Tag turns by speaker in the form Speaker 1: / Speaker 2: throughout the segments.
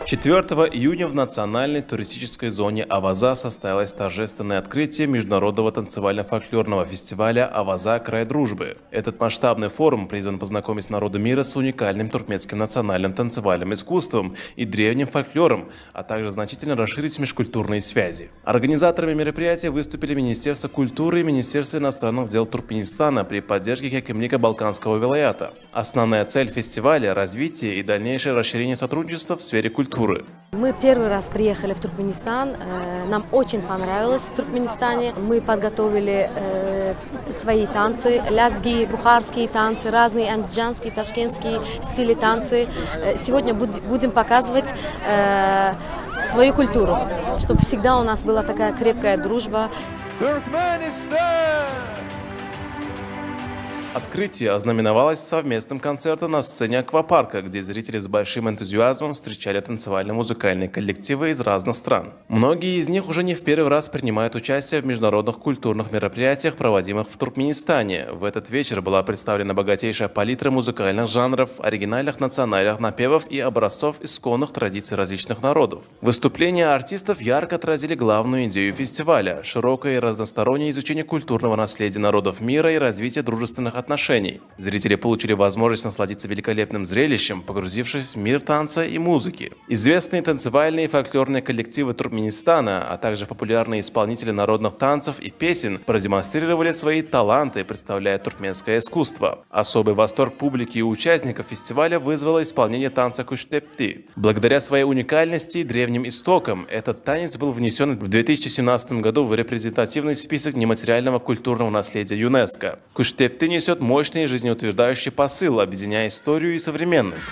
Speaker 1: 4 июня в национальной туристической зоне Аваза состоялось торжественное открытие международного танцевально-фольклорного фестиваля «Аваза. Край дружбы». Этот масштабный форум призван познакомить народы мира с уникальным туркменским национальным танцевальным искусством и древним фольклором, а также значительно расширить межкультурные связи. Организаторами мероприятия выступили Министерство культуры и Министерство иностранных дел Туркменистана при поддержке Хакимлика Балканского вилаята. Основная цель фестиваля – развитие и дальнейшее расширение сотрудничества в сфере культуры.
Speaker 2: Мы первый раз приехали в Туркменистан. Нам очень понравилось в Туркменистане. Мы подготовили свои танцы, лязги, бухарские танцы, разные андижанские, ташкентские стили танцы. Сегодня будем показывать свою культуру, чтобы всегда у нас была такая крепкая дружба.
Speaker 1: Открытие ознаменовалось совместным концертом на сцене аквапарка, где зрители с большим энтузиазмом встречали танцевально-музыкальные коллективы из разных стран. Многие из них уже не в первый раз принимают участие в международных культурных мероприятиях, проводимых в Туркменистане. В этот вечер была представлена богатейшая палитра музыкальных жанров, оригинальных национальных напевов и образцов исконных традиций различных народов. Выступления артистов ярко отразили главную идею фестиваля – широкое и разностороннее изучение культурного наследия народов мира и развитие дружественных отношений. Зрители получили возможность насладиться великолепным зрелищем, погрузившись в мир танца и музыки. Известные танцевальные и фольклорные коллективы Туркменистана, а также популярные исполнители народных танцев и песен продемонстрировали свои таланты, представляя туркменское искусство. Особый восторг публики и участников фестиваля вызвало исполнение танца Куштепти. Благодаря своей уникальности и древним истокам, этот танец был внесен в 2017 году в репрезентативный список нематериального культурного наследия ЮНЕСКО. Куштепти несет мощный жизнеутверждающий посыл, объединяя историю и современность.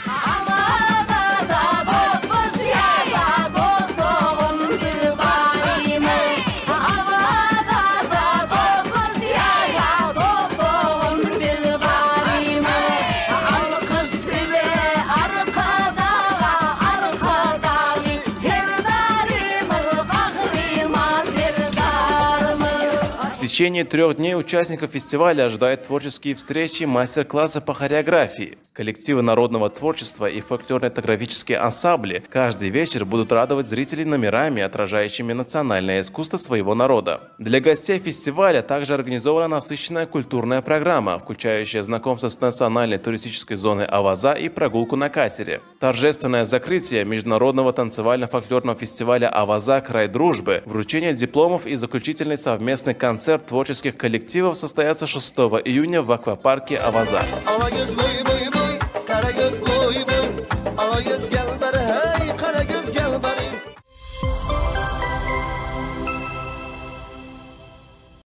Speaker 1: В течение 3 дней участников фестиваля ожидают творческие встречи и мастер-классы по хореографии. Коллективы народного творчества и фольклорно-этнографические ансамбли каждый вечер будут радовать зрителей номерами, отражающими национальное искусство своего народа. Для гостей фестиваля также организована насыщенная культурная программа, включающая знакомство с национальной туристической зоной Аваза и прогулку на катере. Торжественное закрытие международного танцевально-фольклорного фестиваля «Аваза. Край дружбы», вручение дипломов и заключительный совместный концерт творческих коллективов состоятся 6 июня в аквапарке Аваза.